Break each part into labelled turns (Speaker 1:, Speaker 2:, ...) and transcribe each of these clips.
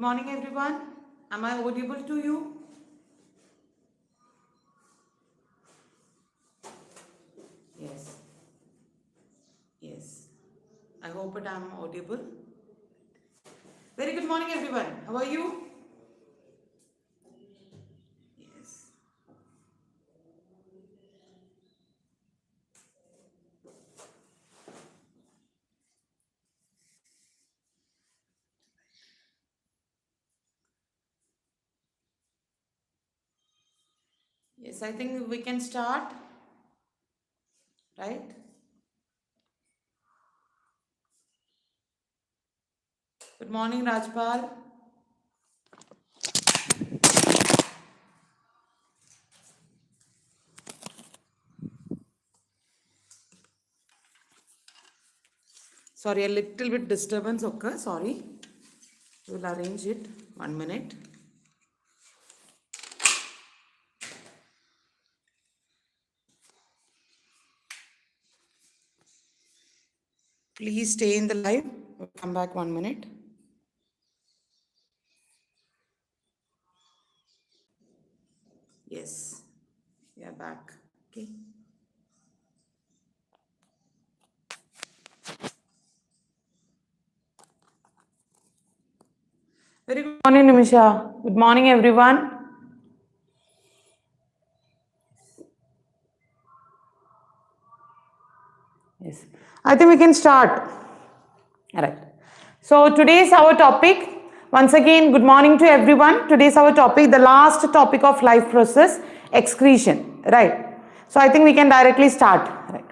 Speaker 1: morning, everyone. Am I audible to you? Yes. Yes. I hope that I am audible. Very good morning, everyone. How are you? Yes. Yes, I think we can start, right? Good morning, Rajpal. Sorry, a little bit disturbance occur. Sorry. We'll arrange it. 1 minute. Please stay in the live. We'll come back 1 minute. Yes. We are back. Okay. Very good morning, Nimisha. Good morning, everyone. Yes, I think we can start. All right. So today's our topic. Once again, good morning to everyone. Today's our topic, the last topic of life process, excretion. Right. So I think we can directly start. Right.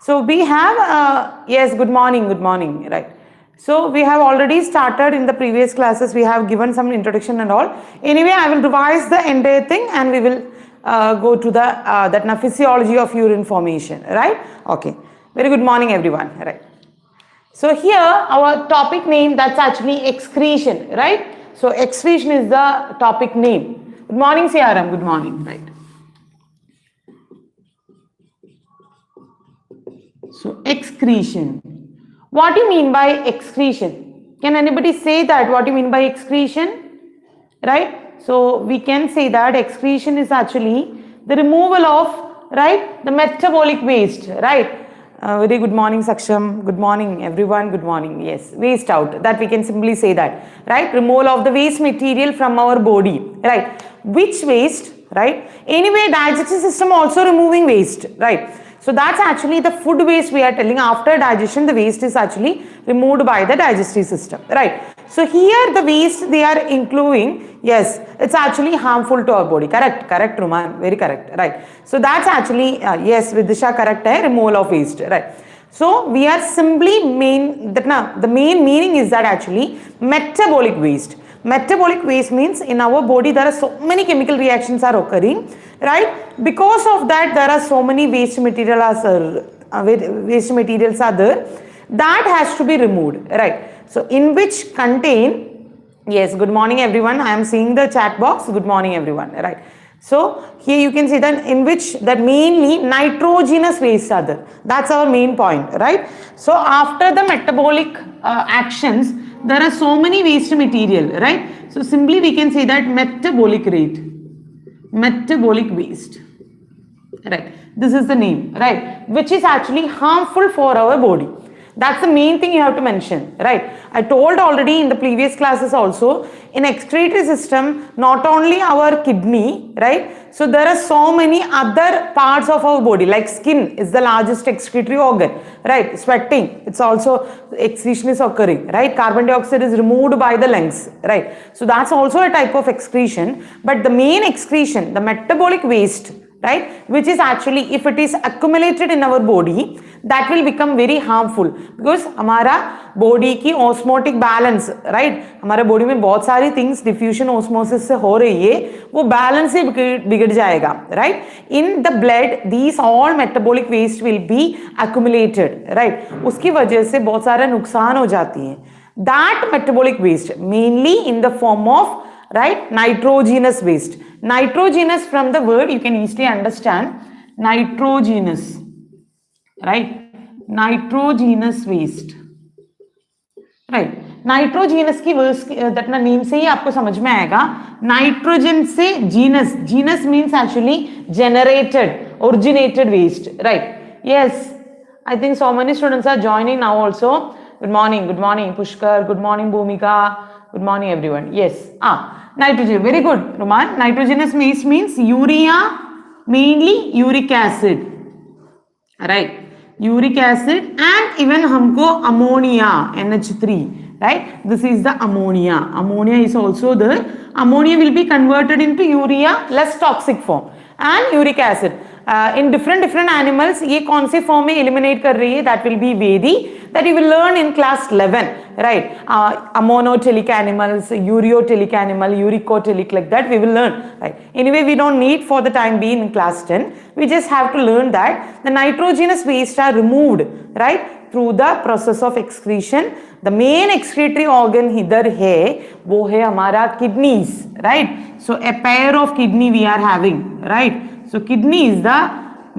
Speaker 1: So we have, yes, good morning, right. So we have already started in the previous classes, we have given some introduction and all. Anyway, I will revise the entire thing and we will go to the physiology of urine formation, right? Okay, very good morning everyone, right. So here our topic name, that's actually excretion, right? So excretion is the topic name. Good morning CRM, good morning, right. So excretion. What do you mean by excretion? Can anybody say that? What do you mean by excretion? Right? So we can say that excretion is actually the removal of, right, the metabolic waste, right? Very good morning, Saksham. Good morning, everyone. Good morning. Yes, waste out. That we can simply say that, right? Removal of the waste material from our body, right? Which waste, right? Anyway, digestive system also removing waste, right? So that's actually the food waste we are telling. After digestion, the waste is actually removed by the digestive system, right? So here the waste they are including, yes, it's actually harmful to our body. Correct, Ruman, very correct, right? So that's actually, yes, Vidisha, correct, removal of waste, right? So we are simply the main meaning is that actually metabolic waste. Metabolic waste means in our body there are so many chemical reactions are occurring, right? Because of that there are so many waste materials are there that has to be removed, right? So in which contain, yes, good morning everyone, I am seeing the chat box, good morning everyone, right? So here you can see that in which that mainly nitrogenous waste are there. That's our main point, right? So after the metabolic actions, there are so many waste material, right? So simply we can say that metabolic rate, metabolic waste, right? This is the name, right? Which is actually harmful for our body. That's the main thing you have to mention, right? I told already in the previous classes also, in excretory system, not only our kidney, right? So there are so many other parts of our body, like skin is the largest excretory organ, right? Sweating, it's also, excretion is occurring, right? Carbon dioxide is removed by the lungs, right? So that's also a type of excretion, but the main excretion, the metabolic waste, right, which is actually if it is accumulated in our body, that will become very harmful because हमारा body की osmotic balance, right, हमारे body में बहुत सारी things diffusion osmosis से हो रही है, वो balance ही बिगड़ जाएगा, right? In the blood these all metabolic waste will be accumulated, right? उसकी वजह से बहुत सारा नुकसान हो जाती है. That metabolic waste mainly in the form of, right, nitrogenous waste. Nitrogenous from the word you can easily understand, nitrogenous, right? Nitrogenous waste, right? Nitrogenous की दैट ना नेम से ही आपको समझ में आएगा. नाइट्रोजन से genus, genus means actually generated, originated waste, right? Yes, I think so many students are joining now also. Good morning Pushkar, good morning Bhumika, good morning everyone. Yes, nitrogen, very good Roman. Nitrogenous waste means urea, mainly uric acid, right? Uric acid and even हमको ammonia, NH3, right? This is the ammonia. Ammonia is also there. Ammonia will be converted into urea, less toxic form, and uric acid. In different animals ये कौन से form में eliminate कर रही है? That will B वेदी, that you will learn in class 11, right? Ammonotelic animals, ureotelic animal, uricotelic, like that we will learn, right? Anyway, we don't need for the time being in class 10. We just have to learn that the nitrogenous waste are removed, right, through the process of excretion. The main excretory organ इधर है, वो है हमारा kidneys, right? So a pair of kidney we are having, right? So kidney is the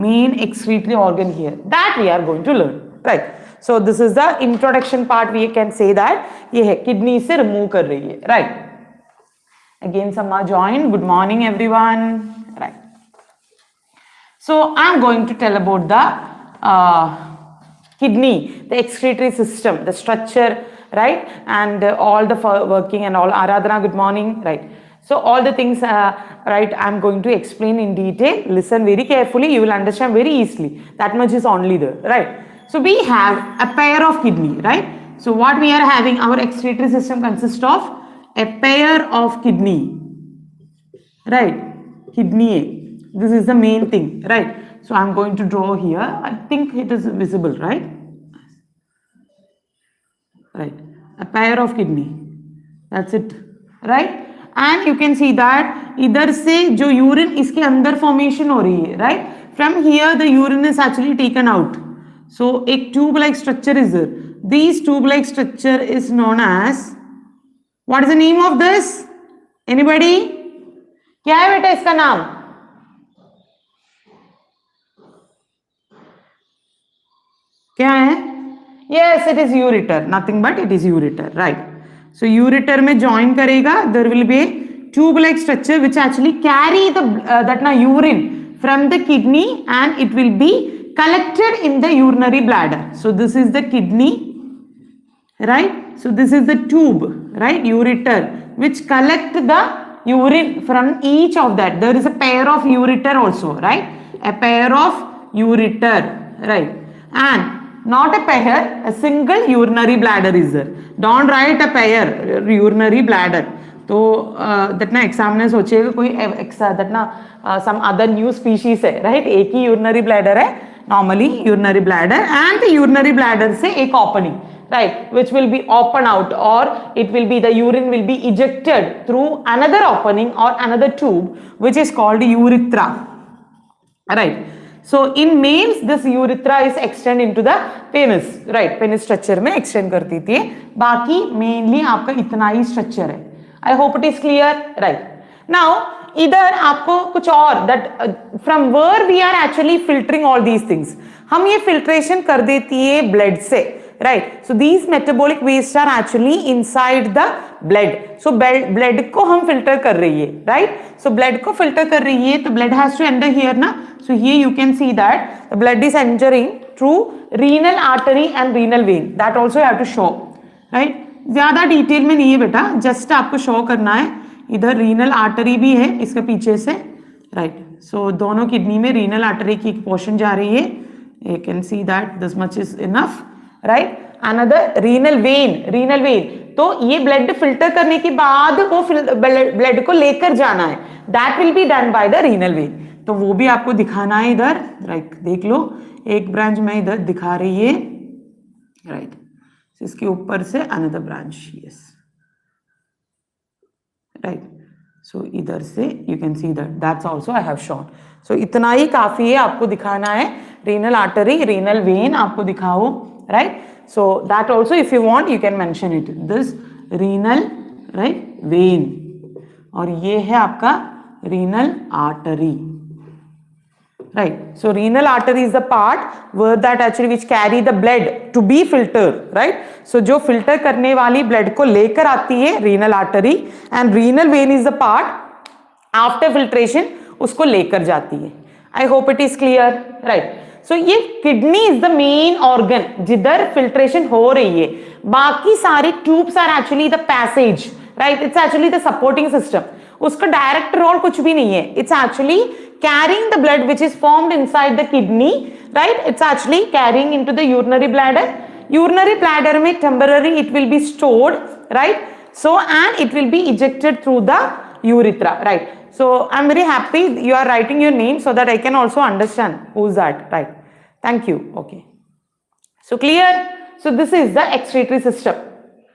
Speaker 1: main excretory organ here that we are going to learn, right? So this is the introduction part. We can say that ये है kidney से remove कर रही है, right? Again some are joined. Good morning everyone, right? So I am going to tell about the kidney, the excretory system, the structure, right? And all the working and all. Aradhana, good morning, right? So all the things, right, I'm going to explain in detail. Listen very carefully, you will understand very easily. That much is only there, right? So we have a pair of kidney, right? So what we are having, our excretory system consists of a pair of kidney, right? Kidney, this is the main thing, right? So I'm going to draw here. I think it is visible, right? Right, a pair of kidney, that's it, right? And you can see that इधर से जो urine इसके अंदर formation हो रही है, right? From here the urine is actually taken out. So एक tube-like structure is there. This tube-like structure is known as, what is the name of this? Anybody? क्या है बेटा इसका नाम? क्या है? Yes, it is ureter. Nothing but it is ureter, right? So ureter में join करेगा, there will be a tube-like structure which actually carry the urine from the kidney and it will be collected in the urinary bladder. So this is the kidney, right? So this is the tube, right? Ureter, which collect the urine from each of that. There is a pair of ureter also, right? A pair of ureter, right? And not a pair, a single urinary bladder is there. Don't write a pair, urinary bladder. तो that ना examiner सोचेगा कोई that ना some other new species है, right? एक ही urinary bladder है, normally urinary bladder, and the urinary bladder से एक opening, right, which will be open out, or it will be the urine will be ejected through another opening or another tube which is called urethra, right? So in males this urethra is extend into the penis, right? Penis structure में extend करती थी, बाकी mainly आपका इतना ही structure है. I hope it is clear, right? Now इधर आपको कुछ और that from where we are actually filtering all these things, हम ये filtration कर देती है blood से, right? So these metabolic waste are actually inside the blood. So blood को हम filter कर रही है, right? So blood को filter कर रही है, तो blood has to enter here ना. So here you can see that the blood is entering through renal artery and renal vein. That also you have to show, right? ज़्यादा detail में नहीं है बेटा, जस्ट आपको शो करना है. इधर रीनल आर्टरी भी है इसके पीछे से, राइट? सो दोनों किडनी में रीनल आर्टरी की पोर्शन जा रही है. You can see that this much is enough, right? Another renal vein, तो ये ब्लड फिल्टर करने के बाद वो ब्लड को लेकर जाना है. That will be done by the renal when. तो वो भी आपको दिखाना है इधर, राइट? देख लो, एक ब्रांच में इधर दिखा रही है, राइट? इसके ऊपर से another branch, yes, right? So इधर से you can see that's also I have shown. So इतना ही काफी है आपको दिखाना है. रीनल आर्टरी, रीनल वेन आपको दिखाओ, right? So that also if you want you can mention it, this renal, right, when, और ये है आपका renal artery, right? So renal artery is the part where that actually which carry the blood to be filtered, right? So जो filter करने वाली blood को लेकर आती है renal artery, and renal vein is the part after filtration उसको लेकर जाती है. I hope it is clear, right? So ये kidney is the main organ जिधर filtration हो रही है. बाकी सारे tubes are actually the passage, right? It's actually the supporting system. उसका direct role कुछ भी नहीं है. It's actually carrying the blood which is formed inside the kidney, right? It's actually carrying into the urinary bladder. Urinary bladder में temporary it will be stored, right? So and it will be ejected through the urethra, right? So I'm very happy you are writing your name so that I can also understand who's that, right? Thank you. Okay. So clear? So this is the excretory system.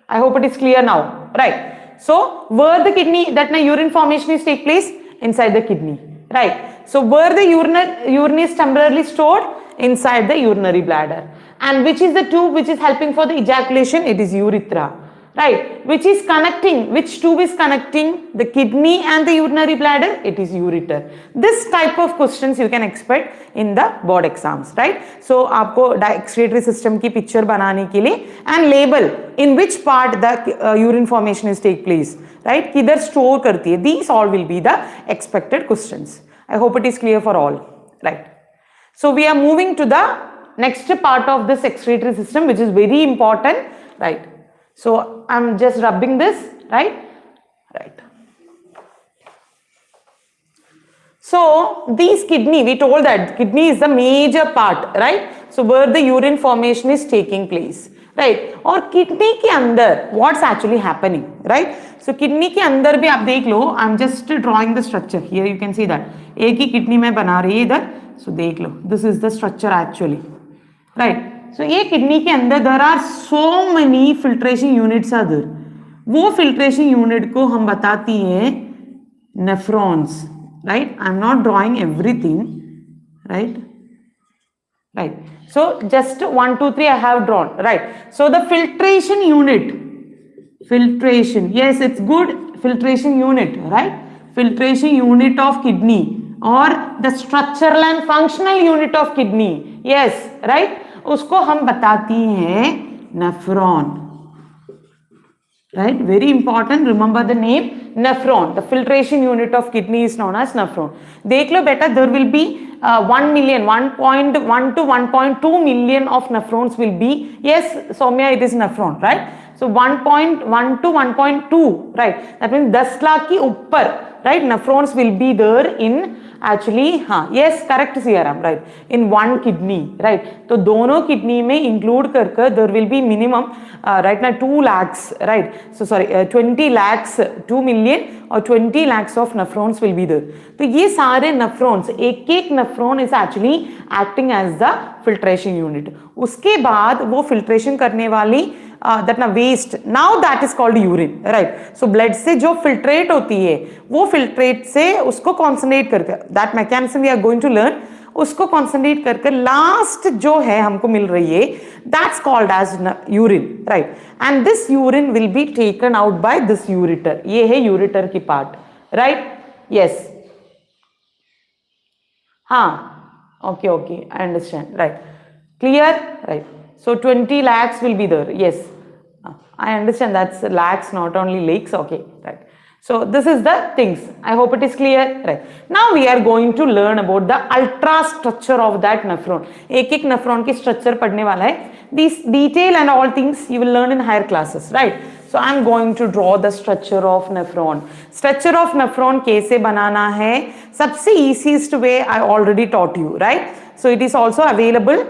Speaker 1: I hope it is clear now, right? So where the kidney, that urine formation is take place inside the kidney, right? So where the urine is temporarily stored inside the urinary bladder, and which is the tube which is helping for the ejaculation? It is urethra, right? Which is connecting, which tube is connecting the kidney and the urinary bladder? It is ureter. This type of questions you can expect in the board exams, right? So आपको excretory system की picture बनाने के लिए and label in which part the urine formation is take place, right? किधर store करती है? These all will be the expected questions. I hope it is clear for all, right? So we are moving to the next part of this excretory system, which is very important, right? So I'm just rubbing this, right? Right. So these kidney, we told that kidney is the major part, right? So where the urine formation is taking place, right? और kidney के अंदर what's actually happening, right? So kidney के अंदर भी आप देख लो, I'm just drawing the structure here. You can see that एक ही kidney मैं बना रही है इधर. So देख लो, this is the structure actually, right? So ये kidney के अंदर there are so many filtration units are there. वो filtration unit को हम बताती हैं nephrons, right? I'm not drawing everything, right? Right. So just 1, 2, 3 I have drawn, right? So the filtration unit, filtration, yes, it's good filtration unit, right? Filtration unit of kidney or the structural and functional unit of kidney, yes, right? उसको हम बताती हैं nephron, right? Very important, remember the name nephron. The filtration unit of kidney is known as nephron. देख लो बेटा, there will be 1 million, 1.1 to 1.2 million of nephrons will be, yes Soumya, it is nephron, right? So 1.1 to 1.2, right? That means 10 lakh की ऊपर, right? Nephrons will be there in actually, हाँ, yes, correct CRM, right? In one kidney, right? तो दोनों kidney में include कर there will be minimum, right now 2 lakhs, right? So sorry, 20 lakhs, 2 million or 20 lakhs of nephrons will be there. तो ये सारे nephrons, एक nephron is actually acting as the filtration unit. उसके बाद वो filtration करने वाली that ना waste, now that is called urine, right? So blood से जो filtrate होती है, वो filtrate से उसको concentrate करके, that mechanism we are going to learn, उसको concentrate करके last जो है हमको मिल रही है, that's called as urine, right? And this urine will be taken out by this ureter. ये है ureter की part, right? Yes. हाँ, okay, I understand, right? Clear, right? So 20 lakhs will be there, yes. I understand that's lakhs, not only lakes, okay, right? So this is the things. I hope it is clear, right? Now we are going to learn about the ultra structure of that nephron. एक nephron की structure पढ़ने वाला है. These detail and all things you will learn in higher classes, right? So I am going to draw the structure of nephron. Structure of nephron कैसे बनाना है? सबसे easiest way I already taught you, right? So it is also available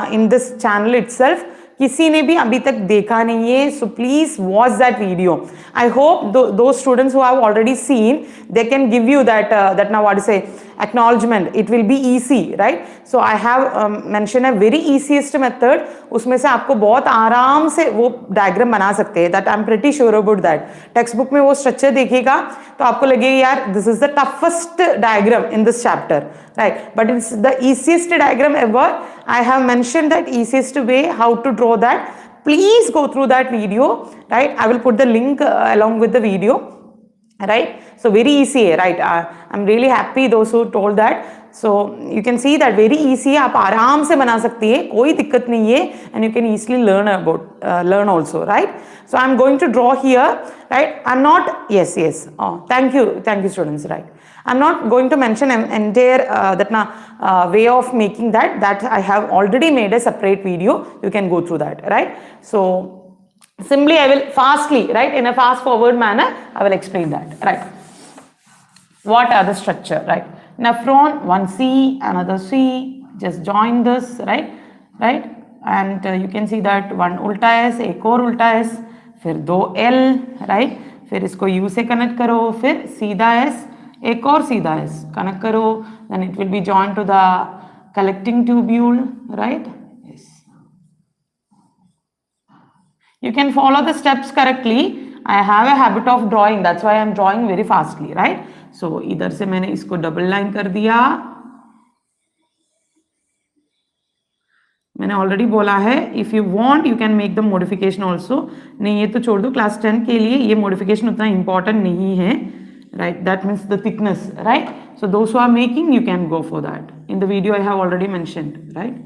Speaker 1: in this channel itself. किसी ने भी अभी तक देखा नहीं है, so please watch that video. I hope those students who have already seen, they can give you that now what to say, acknowledgement. It will be easy, right? So I have mentioned a very easiest method. उसमें से आपको बहुत आराम से वो diagram बना सकते हैं. That I'm pretty sure about that. Textbook में वो structure देखिएगा तो आपको लगेगा यार this is the toughest diagram in this chapter, right? But it's the easiest diagram ever. I have mentioned that easiest way how to draw that. Please go through that video, right? I will put the link along with the video, right? So very easy, right? I'm really happy those who told that So you can see that very easy, आप आराम से बना सकती है, कोई दिक्कत नहीं है, and you can easily learn also, right? So I'm going to draw here, right? I'm not, yes, oh, thank you students, right? I'm not going to mention an entire way of making that I have already made a separate video. You can go through that, right? So simply I will fastly, right, in a fast forward manner, I will explain that, right? What are the structure, right? Nephron, one C, another C, just join this, right? And you can see that one ulta S, एक और ulta S, फिर दो L, right? फिर इसको U से connect करो, फिर सीधा S, एक और सीधा S connect करो, then it will be joined to the collecting tubule, right? Yes. You can follow the steps correctly. I have a habit of drawing, that's why I am drawing very fastly, right? So इधर से मैंने इसको double line कर दिया. मैंने already बोला है, if you want you can make the modification also. नहीं, ये तो छोड़ दो, क्लास 10 के लिए ये मॉडिफिकेशन उतना इंपॉर्टेंट नहीं है, right? That means the thickness, right? So those who are making you can go for that. In the video I have already mentioned, right?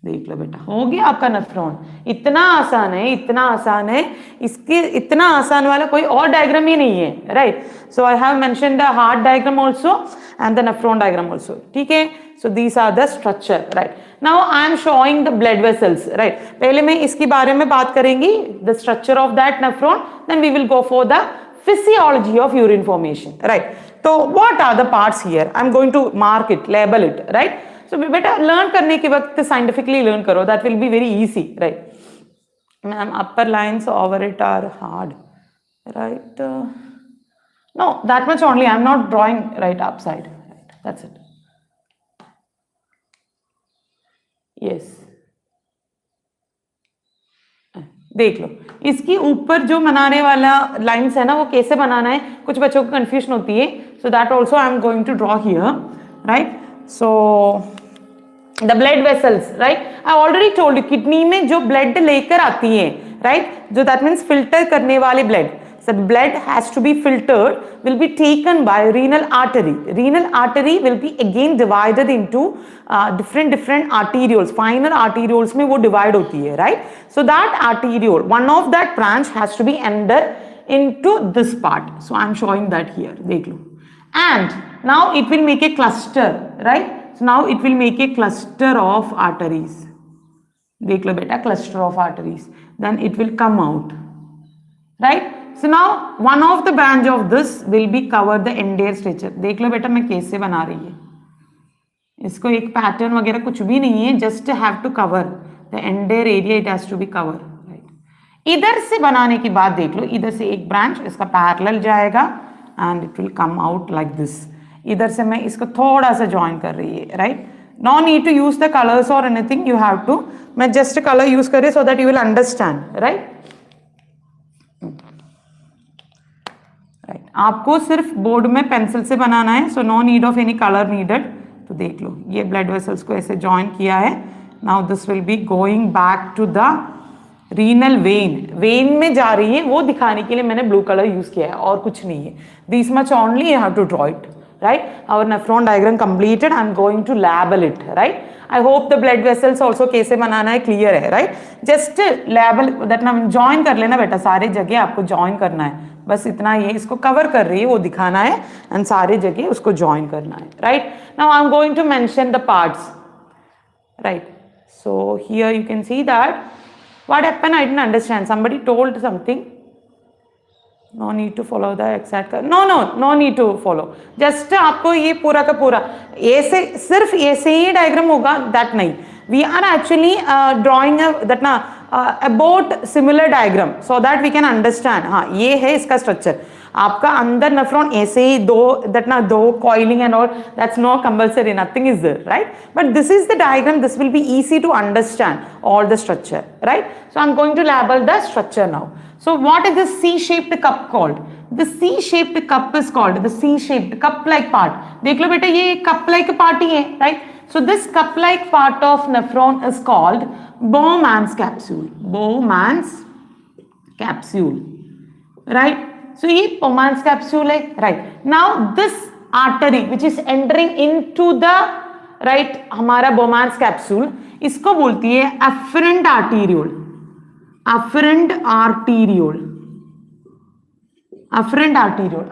Speaker 1: देख लो बेटा, हो गया आपका नेफ्रॉन. इतना आसान है, इतना आसान है, इसके इतना आसान वाला कोई और डायग्राम ही नहीं है, right? So I have mentioned the heart diagram also and the nephron diagram also, ठीक है? So these are the structure, right? Now I am showing the blood vessels, right? पहले मैं इसके बारे में बात करेंगी, the structure of that nephron, then we will go for the physiology of urine formation, right? So what are the parts here? I'm going to mark it, label it, right? So बेटा learn करने के वक्त scientifically learn करो, that will be very easy, right? Ma'am, upper lines over it are hard, right? No, that much only. I'm not drawing right upside, right? That's it. Yes. देख लो, इसकी ऊपर जो बनाने वाला लाइंस है ना, वो कैसे बनाना है, कुछ बच्चों को कंफ्यूजन होती है. So that also I am going to draw here, right? So the blood vessels, right? I already told you, kidney में जो ब्लड लेकर आती है, राइट, जो दैट मीन्स फिल्टर करने वाले blood, so blood has to be filtered, will be taken by renal artery. Renal artery will be again divided into different arterioles. Finer arterioles में वो divide होती है, right? So that arteriole, one of that branch has to be enter into this part. So I am showing that here. देख लो. And now it will make a cluster, right? So now it will make a cluster of arteries. देख लो बेटा, cluster of arteries. Then it will come out, right? So now one of the branch of this will be cover the entire structure. देख लो बेटा मैं कैसे बना रही है, इसको एक पैटर्न वगैरह कुछ भी नहीं है, just have to cover the entire area, it has to be cover, right? इधर से बनाने के बाद देख लो, इधर से एक ब्रांच इसका पैरेलल जाएगा and it will come out like this. इधर से मैं इसको थोड़ा सा ज्वाइन कर रही है, right? No need to use the colors or anything, you have to, मैं just color use कर रही so that you will understand, right? आपको सिर्फ बोर्ड में पेंसिल से बनाना है, so no need of any colour needed. तो देख लो, ये ब्लड वेसल्स को ऐसे जॉइन किया है. Now this will be going back to the renal vein. Vein में जा रही है, वो दिखाने के लिए मैंने ब्लू कलर यूज किया है, और कुछ नहीं है. This much only you have to draw it, right? Our nephron diagram completed. I am going to label it, right? I hope the blood vessels also कैसे बनाना है क्लियर है, राइट? जस्ट लेबल दैट ना, join कर लेना बेटा, सारे जगह आपको ज्वाइन करना है, बस इतना ये इसको कवर कर रही है वो दिखाना है, एंड सारे जगह उसको ज्वाइन करना है, right? Now I am going to mention the parts, right? So here you can see that what happened, I didn't understand, somebody told something. No need to follow the exact, no need to follow, just आपको ये पूरा का पूरा ऐसे, सिर्फ ऐसे ही diagram होगा, दैट नहीं. We are actually drawing that ना about similar diagram so that we can understand. हाँ, ये है इसका स्ट्रक्चर. आपका अंदर नेफ्रॉन ऐसे ही दो coiling and all, that's no compulsory, nothing is there, right? But this is the diagram, this will be easy to understand all the structure, right? So I'm going to label the structure now. So what is the C-shaped cup called? The C-shaped cup is called the C-shaped cup-like part. देख लो बेटा, ये cup-like part ही है, right? So this cup-like part of nephron is called Bowman's capsule. Bowman's capsule, right? So ये Bowman's capsule है, right? Now this artery which is entering into the right हमारा Bowman's capsule, इसको बोलती है afferent arteriole, afferent arteriole, afferent arteriole,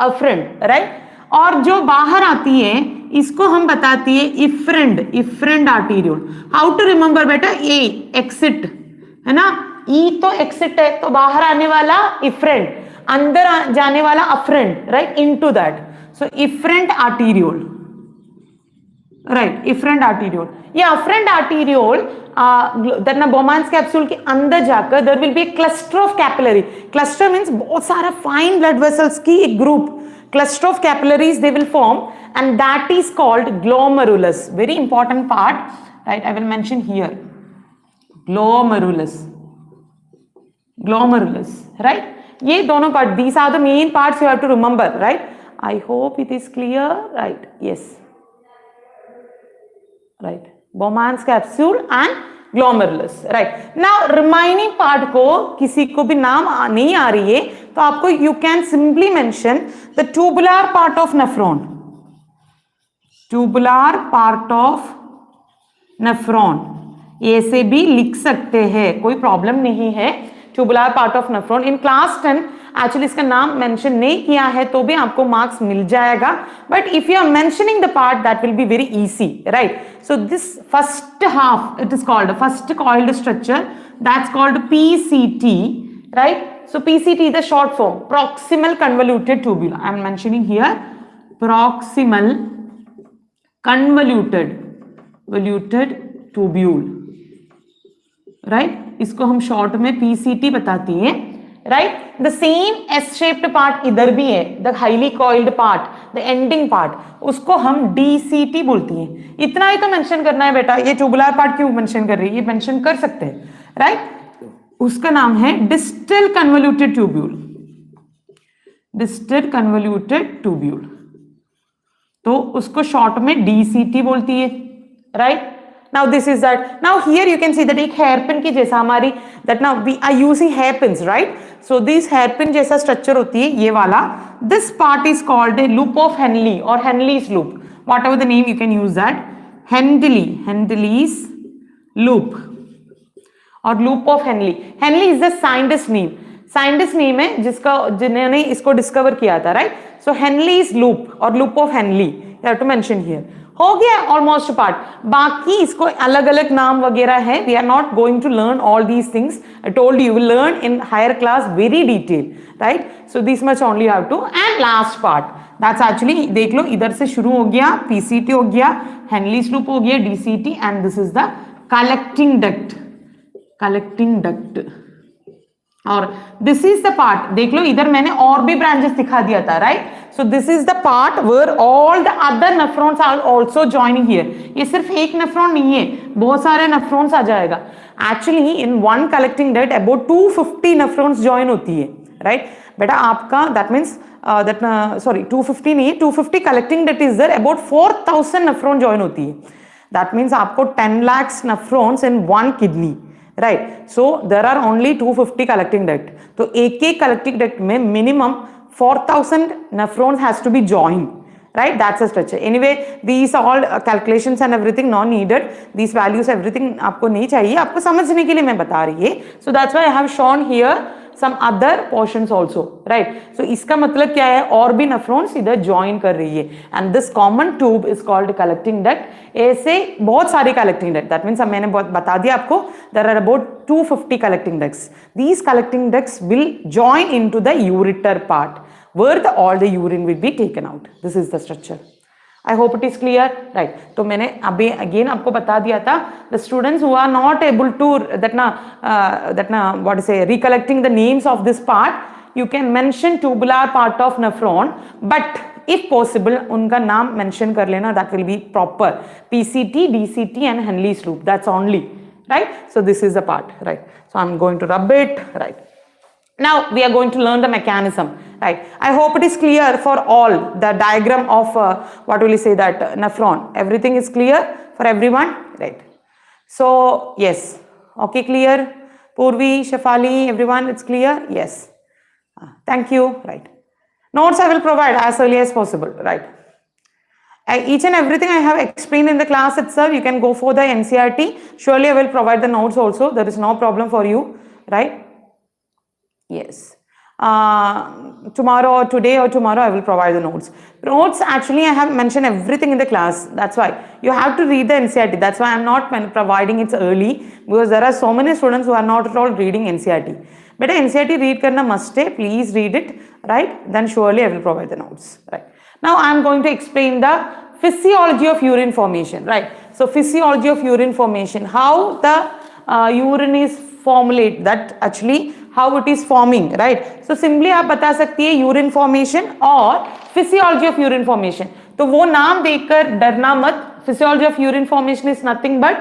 Speaker 1: afferent, right? और जो बाहर आती है इसको हम बताती है efferent arteriole. How to remember बेटा, ए एक्सिट है ना, ई तो एक्सिट है तो बाहर आने वाला इफरेंट, अंदर जाने वाला afferent, right, into that. So efferent arteriole, right, efferent arteriole. ये afferent arteriole then Bowman's capsule के अंदर जाकर there will be a cluster of capillary. Cluster means बहुत सारा फाइन ब्लड वेसल्स की एक ग्रुप, cluster of capillaries they will form, and that is called glomerulus. Very important part, right? I will mention here glomerulus, right? ये दोनों part, these are the main parts you have to remember, right? I hope it is clear, right? Yes, right. Bowman's capsule and glomerulus, right? Now remaining part को किसी को भी नाम नहीं आ रही है तो आपको you can simply mention the tubular part of nephron, tubular part of nephron, ऐसे भी लिख सकते हैं, कोई प्रॉब्लम नहीं है. Tubular part of nephron in class 10 actually इसका नाम मेंशन नहीं किया है तो भी आपको मार्क्स मिल जाएगा, but if you are mentioning the part that will be very easy, right? So this first half it is called first coiled structure, that's called PCT, right? So PCT the short form, proximal convoluted tubule. I am mentioning here proximal convoluted tubule, right? इसको हम short में PCT बताती हैं, right? The same S-shaped part इधर भी है, the highly coiled part, the ending part, उसको हम DCT बोलती हैं. इतना ही तो मेंशन करना है बेटा. ये ट्यूबुलर पार्ट क्यों मेंशन कर रही है, ये मेंशन कर सकते हैं, राइट? उसका नाम है distal convoluted tubule, distal convoluted tubule, तो उसको शॉर्ट में DCT बोलती है, right? Now this is that. Now here you can see that एक hairpin की जैसा हमारी, that now we are using hairpins, right? So this hairpin जैसा structure होती है ये वाला. This part is called a loop of Henle or Henle's loop, whatever the name you can use that. Henle's loop or loop of Henle. Henle is the scientist name. Scientist name है जिन्होंने इसको discover किया था, right? So Henle's loop or loop of Henle you have to mention here. हो गया almost part. बाकी इसको अलग अलग नाम वगैरह है. We are not going to learn all these things. I told you will learn in higher class very detail, right? So this much only have to. And last part that's actually, देख लो इधर से शुरू हो गया, PCT हो गया, हेनलीज loop हो गया, DCT, and this is the collecting duct. और दिस इज द पार्ट, देख लो इधर मैंने और भी ब्रांचेस दिखा दिया था, right? So this is the part where all the other nephrons are also joining here. ये सिर्फ एक नेफ्रॉन नहीं है, बहुत सारे नेफ्रॉन्स आ जाएगा. Actually in one collecting duct about 250 nephrons join होती है, राइट बेटा? आपका दैट मीन्स दैट सॉरी 250 नहीं है, 250 collecting duct is there, about 4000 nephron join होती है. दैट मीन्स आपको 10 lakhs nephrons in one kidney, right? So there are only 250 collecting duct. तो एक collecting duct में minimum 4000 nephrons has to be joined, right? That's a structure. Anyway, these all calculations and everything not needed. These values everything आपको नहीं चाहिए, आपको समझने के लिए मैं बता रही है. So that's why I have shown here some other portions also, right? So इसका मतलब क्या है, और भी nephrons इधर join कर रही है. And this common tube is called collecting duct. ऐसे बहुत सारे collecting duct. That means मैंने बता दिया आपको, there are about 250 collecting ducts. These collecting ducts will join into the ureter part, where all the urine will be taken out. This is the structure. I hope it is clear, right? तो मैंने अभी again आपको बता दिया था, the students who are not able to that na what to say recollecting the names of this part, you can mention tubular part of nephron, but if possible उनका नाम mention कर लेना, that will be proper. PCT, DCT and Henle's loop, that's only, right? So this is the part, right? So I'm going to rub it, right? Now we are going to learn the mechanism, right? I hope it is clear for all. The diagram of what will you say that nephron, everything is clear for everyone, right? So yes, okay, clear. Purvi, Shafali, everyone, it's clear. Yes, thank you, right? Notes I will provide as early as possible, right? Each and everything I have explained in the class itself, you can go for the NCERT. Surely I will provide the notes also. There is no problem for you, right? Yes. Tomorrow or today or tomorrow I will provide the notes. Notes, actually I have mentioned everything in the class. That's why you have to read the NCERT. That's why I am not providing it early, because there are so many students who are not at all reading NCERT. But NCERT read karna must hai. Please read it, right? Then surely I will provide the notes, right? Now I am going to explain the physiology of urine formation, right? So physiology of urine formation, how the urine is formulate, that actually how it is forming, right? So simply आप बता सकती है urine formation और physiology of urine formation. तो वो नाम देखकर डरना मत. Physiology of urine formation is nothing but,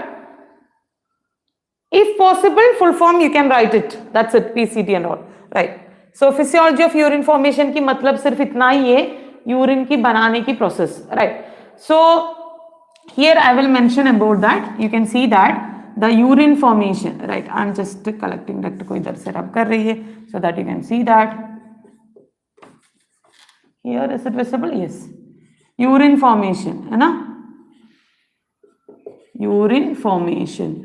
Speaker 1: if possible, full form you can write it. That's it, PCT and all, right? So physiology of urine formation की मतलब सिर्फ इतना ही है, urine की बनाने की process, right? So here I will mention about that. You can see that the urine formation, right? I'm just collecting that को इधर से rub कर रही है, so that you can see that. Here is it visible? Yes. Urine formation, है ना? Urine formation.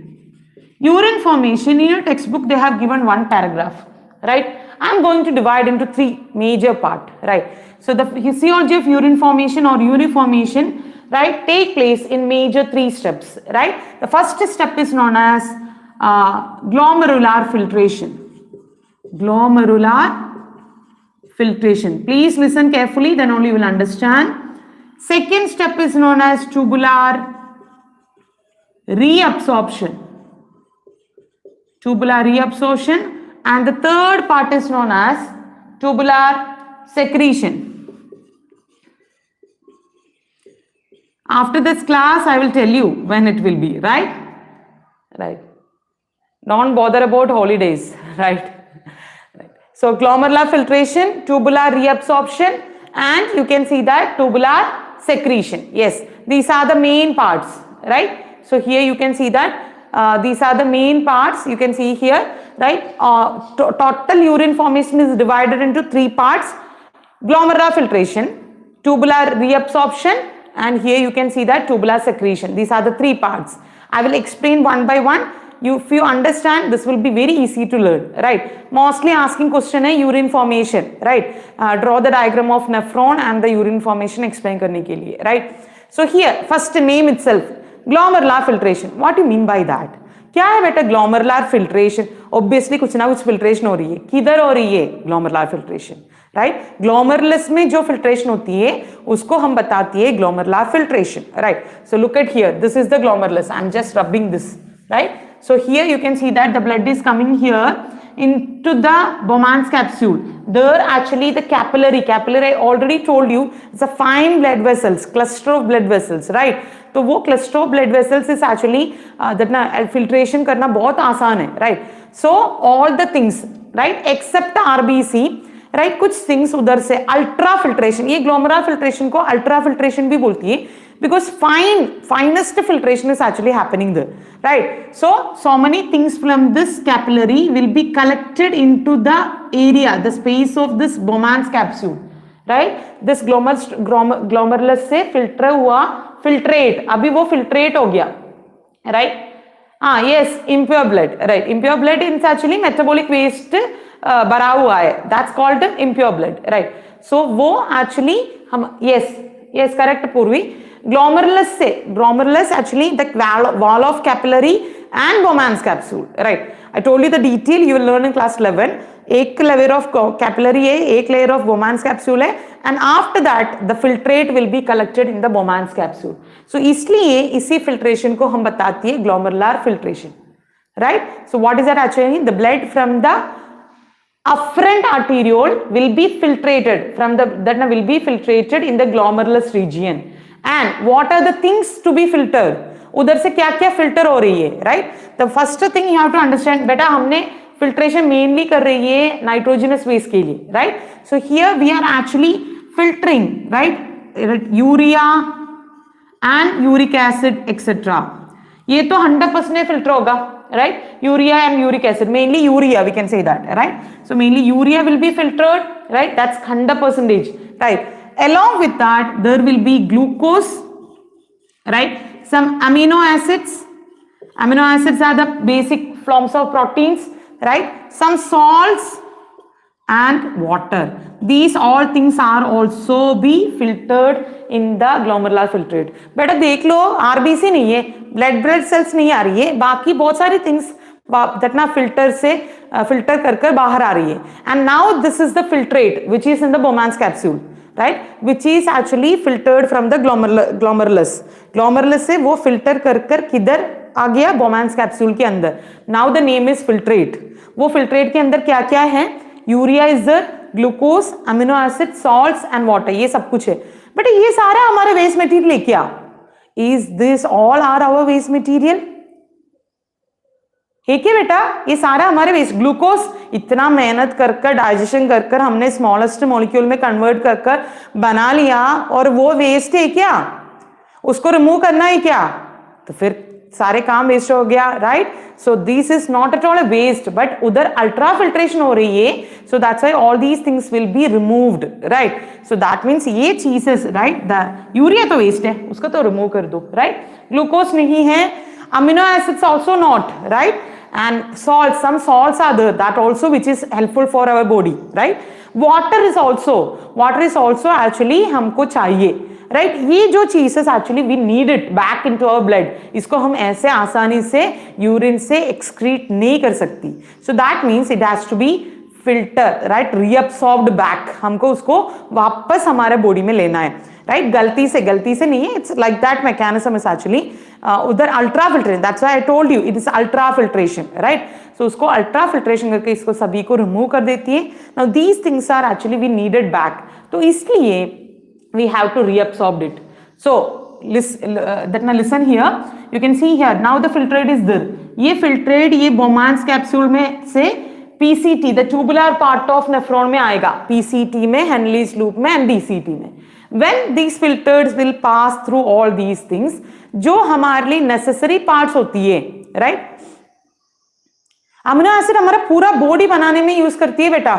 Speaker 1: Urine formation, in your textbook they have given one paragraph, right? I'm going to divide into three major parts, right? So the physiology of urine formation or urine formation, right, take place in major three steps, right? The first step is known as glomerular filtration. Glomerular filtration. Please listen carefully, then only you will understand. Second step is known as tubular reabsorption. Tubular reabsorption. And the third part is known as tubular secretion. After this class, I will tell you when it will be, right? Right. Don't bother about holidays, right? So glomerular filtration, tubular reabsorption, and you can see that tubular secretion. Yes, these are the main parts, right? So here you can see that these are the main parts. You can see here, right? Total urine formation is divided into three parts: glomerular filtration, tubular reabsorption, and here you can see that tubular secretion. These are the three parts. I will explain one by one. If you understand, this will be very easy to learn, right? Mostly asking question है urine formation, right? Draw the diagram of nephron and the urine formation explain करने के लिए, right? So here, first name itself, glomerular filtration. What do you mean by that? क्या है बेटा glomerular filtration? Obviously कुछ ना कुछ filtration हो रही है. किधर हो रही है glomerular filtration? Right? Glomerulus में जो filtration होती है उसको हम बताती है glomerular filtration, right? So look at here. This is the glomerulus. I'm just rubbing this, right? So here you can see that the blood is coming here into the Bowman's capsule. There actually the capillary I already told you, it's a fine blood vessels, cluster of blood vessels, right? तो वो cluster of blood vessels is actually that filtration करना बहुत आसान है, right? So all the things, right, except RBC, right, कुछ things उधर से ultra filtration, ये glomerular filtration को ultra filtration भी बोलती है, because finest filtration is actually happening there, right? So many things from this capillary will be collected into the area, the space of this Bowman's capsule, right? This glomerulus से filter हुआ filtrate, अभी वो filtrate हो गया, right? Yes, impure blood, right? Impure blood is actually metabolic waste भरा हुआ है, that's called impure blood, right? So वो actually हम yes correct पूर्वी. Glomerulus actually the wall of capillary and Bowman's capsule, right? I told you the detail, you will learn in class 11. एक layer of capillary है, एक layer of Bowman's capsule है, and after that the filtrate will be collected in the Bowman's capsule. So इसलिए इसी filtration को हम बताती है glomerular filtration, right? So what is that actually? The blood from the afferent arteriole will be filtrated in the glomerulus region. And what are the things to be filtered? उधर से क्या क्या filter हो रही है, right? The first thing you have to understand, बेटा हमने filtration mainly कर रही है nitrogenous waste के लिए, right? So here we are actually filtering, right? Urea and uric acid, etc. ये तो 100% filter होगा, right? Urea and uric acid, mainly urea, we can say that, right? So mainly urea will be filtered, right? That's 100%, right? Along with that, there will be glucose, right? Some amino acids. Amino acids are the basic forms of proteins, right? Some salts and water. These all things are also be filtered in the glomerular filtrate. बेटा देख लो RBC नहीं है, blood cells नहीं आ रही है, बाकी बहुत सारी things that ना filter से filter कर बाहर आ रही है. And now this is the filtrate which is in the Bowman's capsule, right? Which is actually filtered from the glomerulus. Glomerulus से वो filter कर किधर आ गया? Bowman's capsule के अंदर. Now the name is filtrate. वो filtrate के अंदर क्या क्या है? Urea is the glucose, amino acid, salts and water, ये सब कुछ है. बट ये सारा हमारा वेस्ट मटेरियल है क्या? Is this all are our waste material? है क्या बेटा? ये सारा हमारे वेस्ट. ग्लूकोज इतना मेहनत कर डाइजेशन कर हमने स्मॉलेस्ट मॉलिक्यूल में कन्वर्ट कर बना लिया और वो वेस्ट है क्या? उसको रिमूव करना है क्या? तो फिर सारे काम वेस्ट हो गया, right? So this is not at all a waste, but उधर अल्ट्रा फिल्ट्रेशन हो रही है, so that's why all these things will be removed, right? So that means ये चीजेस, राइट? द यूरिया तो वेस्ट है, उसका तो रिमूव कर दो, राइट? ग्लूकोज नहीं है, amino acids also not, right? And salts, some salts are there, that also which is helpful for our body, right? Water is also actually हमको चाहिए, right? ये जो चीजेस actually we need it back into our blood, इसको हम ऐसे आसानी से urine से excrete नहीं कर सकती. So that means it has to be filter, right? Reabsorbed back, हमको उसको वापस हमारे बॉडी में लेना है, right? गलती से नहीं है, it's like that mechanism is actually उधर ultra filtration, that's why I told you it is ultra filtration, right? So उसको अल्ट्रा फिल्ट्रेशन करके इसको सभी को रिमूव कर देती है. Now these things are actually we needed back, तो इसलिए we have to reabsorb it. So listen here, you can see here now the filtrate is there. ये फिल्ट्रेट ये बोमान्स कैप्सूल में से PCT the tubular part of nephron में आएगा, PCT में, Henle's loop में एंड डीसीटी में. When these filters will pass through all these things, जो हमारे लिए नेसेसरी पार्ट्स होती है, राइट? अमीनो एसिड हमारा पूरा बॉडी बनाने में यूज करती है बेटा,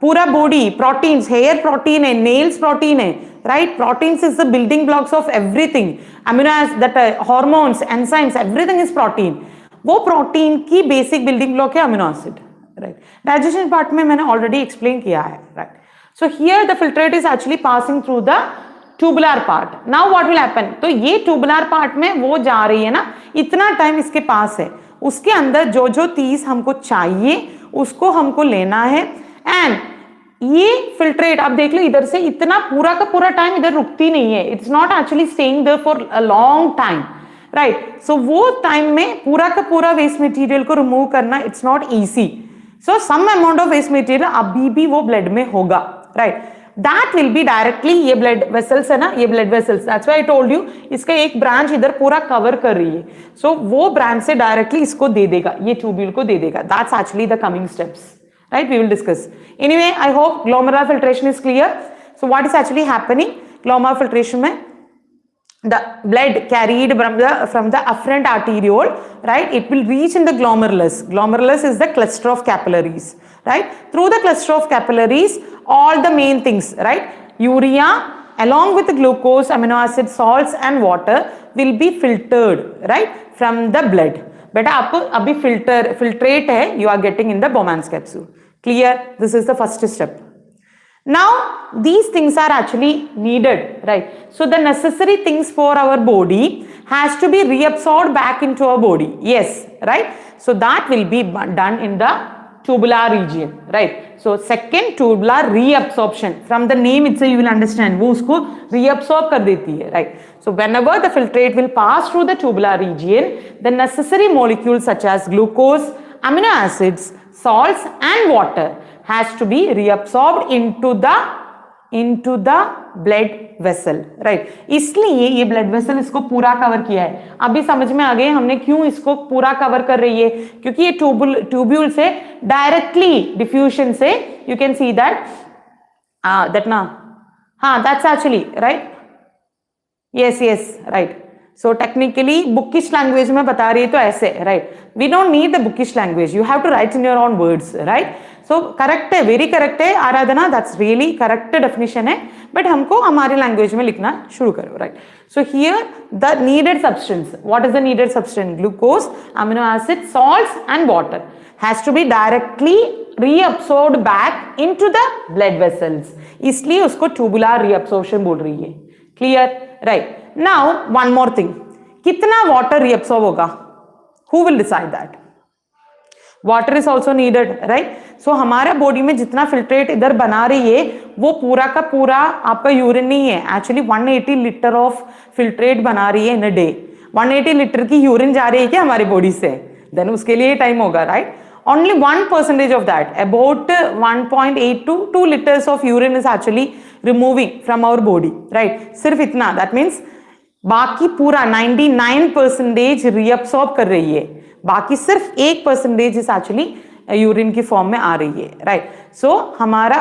Speaker 1: पूरा बॉडी. प्रोटीन्स, हेयर प्रोटीन है, नेल्स प्रोटीन है, right? Proteins is the building blocks of everything. Amino acid, that hormones, enzymes, everything is protein. वो प्रोटीन की बेसिक बिल्डिंग ब्लॉक है amino acid, right? Digestion part में मैंने already explain किया है, right? So here the filtrate is actually passing through the tubular part. Now what will happen? तो ये tubular part में वो जा रही है ना, इतना टाइम इसके पास है, उसके अंदर जो जो चीज हमको चाहिए उसको हमको लेना है. एंड ये फिल्ट्रेट आप देख लो इधर से इतना पूरा का पूरा टाइम इधर रुकती नहीं है. It's not actually staying there for a long time, right? So वो टाइम में पूरा का पूरा वेस्ट मटेरियल को रिमूव करना it's not easy. So some amount of waste material अभी भी वो ब्लड में होगा, right? That will be directly, ये ब्लड वेसल्स है ना, ये blood vessels, that's why I told you इसका एक ब्रांच इधर पूरा कवर कर रही है. सो वो ब्रांच से डायरेक्टली इसको दे देगा, ये ट्यूब्यूल को दे देगा. That's actually the coming steps, right? We will discuss. Anyway, I hope glomerular filtration is clear. So what is actually happening glomerular filtration में? The blood carried from the afferent arteriole, right? It will reach in the glomerulus. Glomerulus is the cluster of capillaries, right? Through the cluster of capillaries, all the main things, right? Urea along with the glucose, amino acid, salts and water will be filtered, right? From the blood. बेटा आपको अभी filtrate है, you are getting in the Bowman's capsule. Clear? This is the first step. Now these things are actually needed, right? So the necessary things for our body has to be reabsorbed back into our body. Yes, right? So that will be done in the tubular region, right? So second, tubular reabsorption. From the name itself you will understand, वो उसको reabsorb कर देती है, right? So whenever the filtrate will pass through the tubular region, the necessary molecules such as glucose, amino acids, salts and water has to be reabsorbed into the blood vessel, right? इसलिए ये blood vessel इसको पूरा cover किया है. अभी समझ में आ गए हमने क्यों इसको पूरा कवर कर रही है, क्योंकि ये ट्यूब्यूल से डायरेक्टली डिफ्यूजन से you can see that ना, हाँ, that's actually right. Yes, right. So technically bookish language में बता रही है तो ऐसे, right. We don't need the bookish language, you have to write in your own words, right. So correct है, very correct है Aradhana, that's really correct definition है, but हमको हमारी लैंग्वेज में लिखना शुरू करो, right. So here the needed substance, what is the needed substance? Glucose, amino acid, salts and water has to be directly reabsorbed back into the blood vessels, इसलिए उसको tubular reabsorption बोल रही है. Clear, right. Now one more thing, कितना water reabsorb होगा? Who will decide that? Water is also needed, right. So हमारा body में जितना फिल्ट्रेट इधर बना रही है वो पूरा का पूरा आपका यूरिन नहीं है, एक्चुअली 180 लीटर ऑफ फिल्ट्रेट बना रही है इन अ डे. 180 लीटर की यूरिन जा रही है क्या हमारी बॉडी से? देन उसके लिए टाइम होगा, right. Only 1% of that, about 1.8 to 2 liters of urine is actually removing from our body, right. सिर्फ इतना, that means बाकी पूरा 99% reabsorb कर रही है, बाकी सिर्फ 1% is actually यूरिन की फॉर्म में आ रही है, राइट. सो हमारा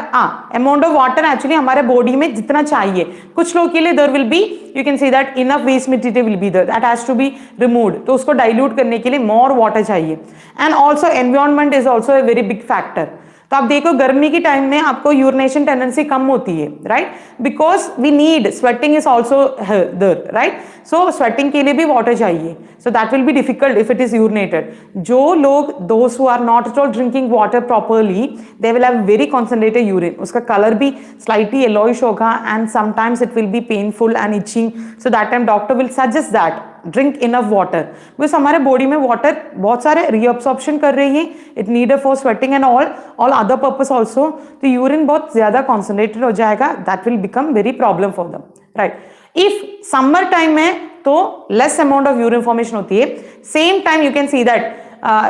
Speaker 1: अमाउंट ऑफ वाटर एक्चुअली हमारे बॉडी में जितना चाहिए, कुछ लोगों के लिए there will be, you can see that enough waste material will be there, that has to be removed, तो उसको डाइल्यूट करने के लिए मोर वाटर चाहिए. And also environment is also a very big factor. तो आप देखो गर्मी के टाइम में आपको यूरिनेशन टेंडेंसी कम होती है, right, because we need, sweating is also there, right. So sweating के लिए भी वाटर चाहिए, so that will be difficult if it is urinated. जो लोग, those who are not at all drinking water properly, they will have very concentrated urine, उसका colour भी slightly yellowish होगा and sometimes it will be painful and itching. So that time doctor will suggest that drink enough water, because हमारे body में water बहुत सारे reabsorption कर रही है, it need for sweating and all other purpose also. तो urine बहुत ज्यादा कॉन्सेंट्रेटेड हो जाएगा, that will become very problem for them, right. If summer time में तो less amount of urine formation होती है, same time you can see that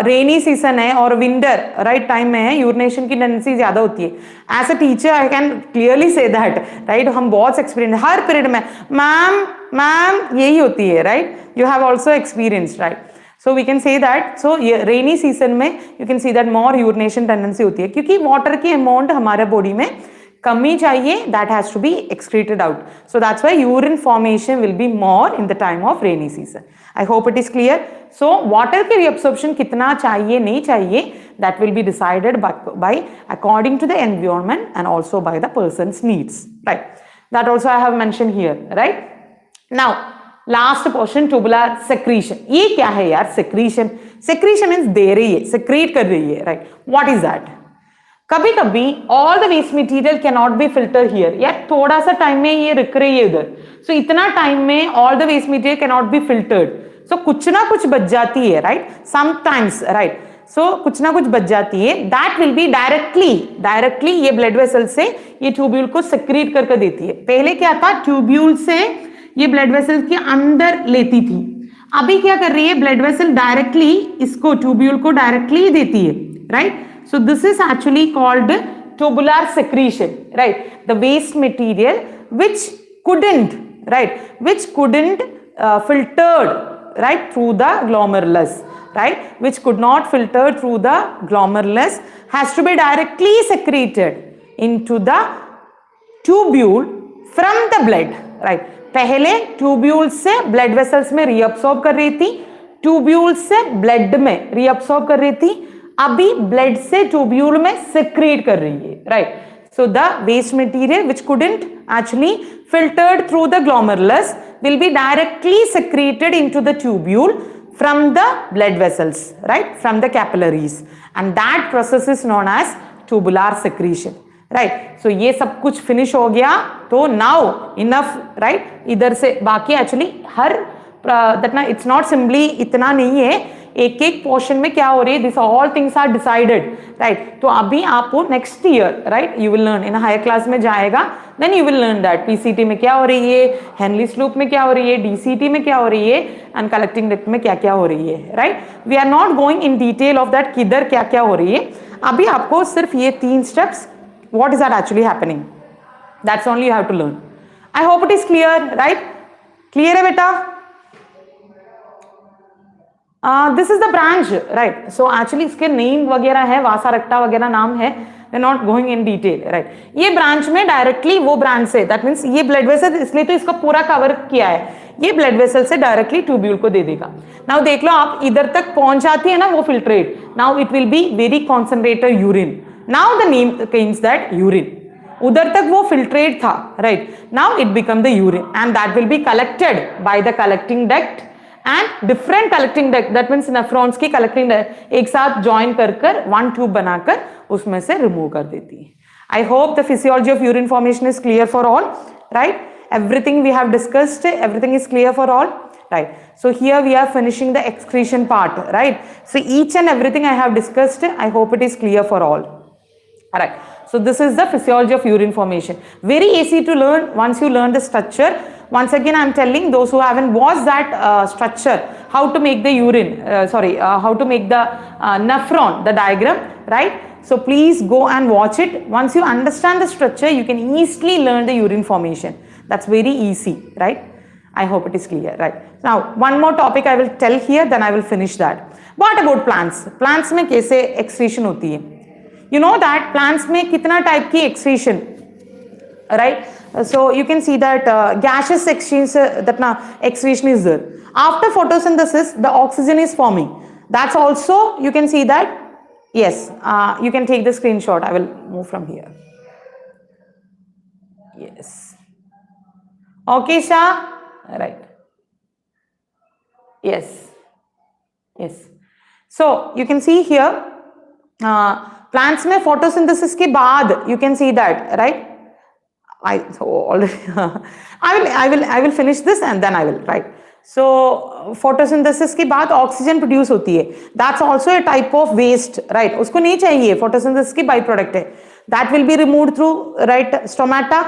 Speaker 1: rainy season है और विंटर राइट टाइम में है, यूरिनेशन की टेंडेंसी ज्यादा होती है. As a teacher I can clearly say that, right. हम बहुत एक्सपीरियंस, हर पीरियड में मैम यही होती है, right. You have also experience, right. So we can say that, so rainy season में you can see that more urination tendency होती है, क्योंकि वाटर की अमाउंट हमारे बॉडी में कमी चाहिए, that has to be excreted out. So that's why urine formation will be more in the time of rainy season. I hope it is clear. So water की reabsorption कितना चाहिए नहीं चाहिए, that will be decided by according to the environment and also by the person's needs, right. That also I have mentioned here, right. Now last portion, tubular secretion. ये क्या है यार secretion? Secretion means दे रही है, secrete कर रही है, right. What is that? कभी कभी all the waste material can not be filter here, या थोड़ा सा टाइम में ये रुक रही है उधर, सो इतना टाइम में all the waste material can not be filtered, so कुछ ना कुछ बच जाती है, राइट, समटाइम्स, राइट. सो कुछ ना कुछ बच जाती है, दैट विल बी डायरेक्टली ये ब्लड वेसल से ये ट्यूब्यूल को सेक्रेट करके देती है. पहले क्या था, ट्यूब्यूल से ये ब्लड वेसल के अंदर लेती थी, अभी क्या कर रही है, ब्लड वेसल डायरेक्टली इसको ट्यूब्यूल को डायरेक्टली देती है, right. So this is actually called tubular secretion, right. The waste material which couldn't filtered, right, through the glomerulus, right, which could not filter through the glomerulus has to be directly secreted into the tubule from the blood, right. पहले tubule से blood vessels में reabsorb कर रही थी, tubule से blood में reabsorb कर रही थी, अभी ब्लड से ट्यूब्यूल में सेक्रेट कर रही है, right. So the waste material which couldn't actually filtered through the glomerulus will be directly secreted into the tubule from the blood vessels, right, from the capillaries, and that process is known as tubular secretion, right. So ये सब कुछ finish हो गया, तो now enough, right. इधर से बाकी actually her that ना, इट्स नॉट सिंपली इतना नहीं है, एक एक पोर्शन में क्या हो रही है, this all things are decided, right. तो अभी आपको next year, right, you will learn in higher class में जाएगा, then you will learn that PCT में क्या हो रही है, हेनली स्लूप में क्या हो रही है, डीसीटी में क्या हो रही है, एंड कलेक्टिंग डक्ट में क्या क्या हो रही है, right. We are not going in detail of that किधर क्या क्या हो रही है, अभी आपको सिर्फ ये 3 steps, what is that actually happening, that's only you have to learn. I hope it is clear, right. Clear है बेटा? This is the branch, right. So actually इसके नेम वगैरह है, वासा रक्टा वगैरह नाम है, we are not going in detail, right. ये branch में डायरेक्टली वो ब्रांच से, दैट मीन्स ये ब्लड वेसल, इसलिए तो इसको पूरा कवर किया है, ये ब्लड वेसल से डायरेक्टली ट्यूब्यूल को दे देगा. नाउ देख लो आप इधर तक पहुंच जाती है ना वो filtrate. Now it will be very concentrated urine. Now the name means that urine. उधर तक वो फिल्ट्रेट था, right. Now it become the urine and that will be collected by the collecting duct and different collecting duct, that means nephrons की collecting duct एक साथ join कर कर one tube बनाकर उसमें से रिमूव कर देती है. I hope the physiology of urine formation is clear for all, right? Everything we have discussed, everything is clear for all, right? So here we are finishing the excretion part, right? So each and everything I have discussed, I hope it is clear for all. All right. So this is the physiology of urine formation. Very easy to learn once you learn the structure. Once again, I am telling those who haven't watched that structure, how to make the urine, how to make the nephron, the diagram, right? So please go and watch it. Once you understand the structure, you can easily learn the urine formation. That's very easy, right? I hope it is clear, right? Now, one more topic I will tell here, then I will finish that. What about plants? Plants में कैसे excretion होती है? You know that plants में कितना type की excretion, right? So you can see that gaseous excretion is there. After photosynthesis, the oxygen is forming. That's also, you can see that. Yes, you can take the screenshot. I will move from here. Yes. Okay, Shah. Right. Yes. Yes. So you can see here, plants में photosynthesis के बाद, you can see that, right? I will finish this and then I will, right? So photosynthesis के बाद oxygen produce होती है. That's also a type of waste, right. उसको नहीं चाहिए, फोटोसिंथेसिस की बाई प्रोडक्ट है. That will be removed through, right, stomata.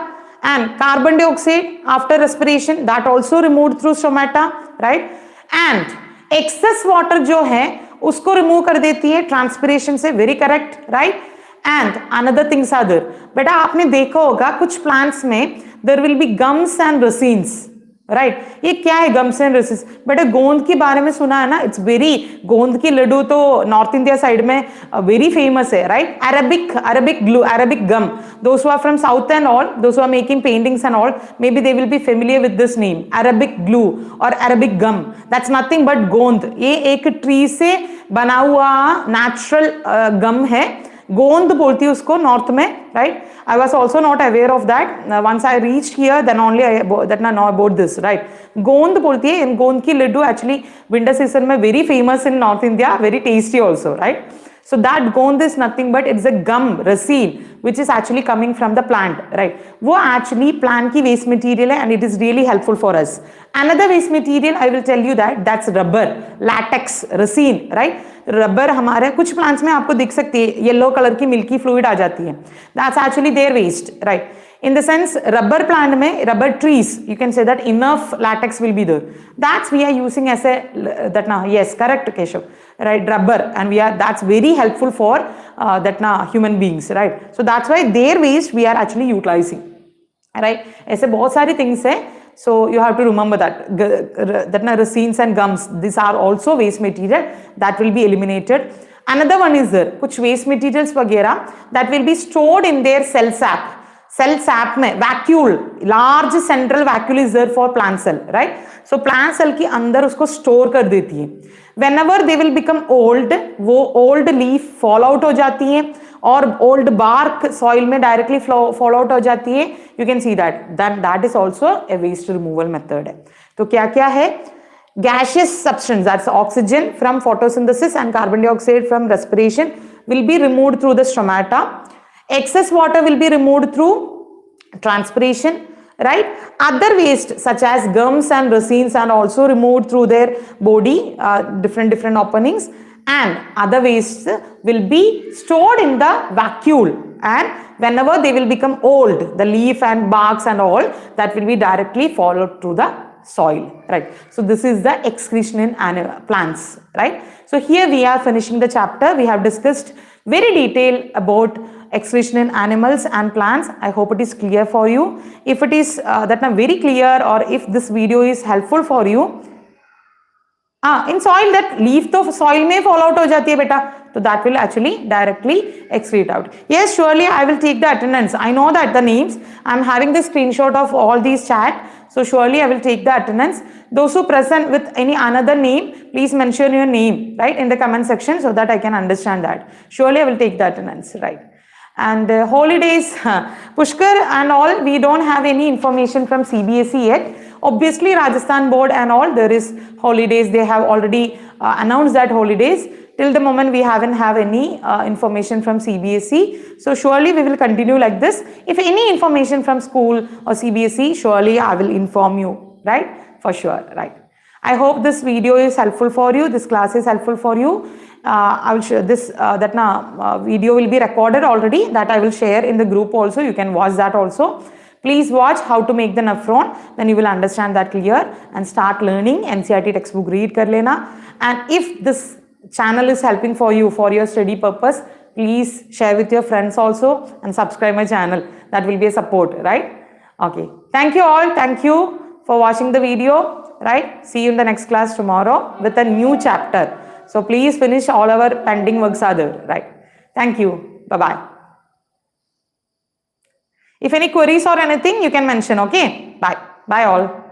Speaker 1: And carbon dioxide after respiration, that also removed through stomata, right. And excess water जो है उसको remove कर देती है ट्रांसपिरेशन से. Very correct, right. And another things are there. बेटा आपने देखा होगा कुछ प्लांट्स में there will be gums and रसीन्स, right. ये क्या है गम्स एंड रसीन्स? बेटा गोंद के बारे में सुना है ना. इट्स वेरी, गोंद की लड्डू तो नॉर्थ इंडिया साइड में वेरी फेमस है, right. Arabic glue, Arabic gum. Those who are from south and all, those who are making paintings and all, maybe they will be familiar with this name, Arabic glue और Arabic gum. That's nothing but gond. ये एक tree से बना हुआ natural गम है. गोंद बोलती है उसको नॉर्थ में, right. I was also not aware of that. Once I reached here, then only I know about this, right. गोंद बोलती है. इन गोंद की लड्डू एक्चुअली विंटर सीजन में very famous in north India, very tasty also, right. So that gond is nothing but it's a gum, racine, which is actually coming from the plant, right? वो actually plant की waste material है and it is really helpful for us. Another waste material I will tell you that's rubber, latex, racine, right? Rubber हमारे कुछ plants में आपको दिख सकती है, येलो कलर की मिल्की फ्लूइड आ जाती है. That's actually their waste, right. In the sense, rubber plant में, rubber trees, you can say that enough latex will be there. That's we are using as a, that now, yes, correct, Keshav, right, rubber, and that's very helpful for that now human beings, right. So that's why their waste we are actually utilizing, right. ऐसे बहुत सारी things है. So you have to remember that now resins and gums, these are also waste material that will be eliminated. Another one is there, कुछ waste materials वगैरह that will be stored in their cell sap. Cell sap में vacuole, large central vacuole is there for plant cell, right? So plant cell के अंदर उसको store कर देती है. Whenever they will become old, वो old leaf fall out हो जाती है और old bark soil में directly fall out हो जाती है. You can see that is also a waste removal method है. तो क्या क्या है? Gaseous substance, that's oxygen from photosynthesis and carbon dioxide from respiration will be removed through the stomata. Excess water will be removed through transpiration, right. Other waste such as gums and resins are also removed through their body, different openings, and other wastes will be stored in the vacuole, and whenever they will become old, the leaf and barks and all that will be directly followed through the soil, right. So this is the excretion in plants, right. So here we are finishing the chapter. We have discussed very detailed about excretion in animals and plants. I hope it is clear for you. If it is very clear, or if this video is helpful for you, in soil that leaf तो soil में fall out हो जाती है बेटा, So that will actually directly excrete out. Yes, surely I will take the attendance. I know that the names, I'm having the screenshot of all these chat. So surely I will take the attendance. Those who present with any another name, please mention your name, right, in the comment section so that I can understand that. Surely I will take the attendance, right. And holidays, Pushkar and all, we don't have any information from CBSE yet. Obviously, Rajasthan board and all, there is holidays. They have already announced that holidays. Till the moment, we haven't have any information from CBSE. So surely we will continue like this. If any information from school or CBSE, surely I will inform you, right? For sure, right? I hope this video is helpful for you. This class is helpful for you. I will share this, video will be recorded already, that I will share in the group also. You can watch that also. Please watch how to make the nephron, then you will understand that clear and start learning. NCERT textbook read kar lena. And if this channel is helping for you for your study purpose, please share with your friends also and subscribe my channel. That will be a support, right? Okay. Thank you all. Thank you for watching the video, right? See you in the next class tomorrow with a new chapter. So please finish all our pending works are there, right? Thank you. Bye-bye. If any queries or anything, you can mention, okay? Bye. Bye all.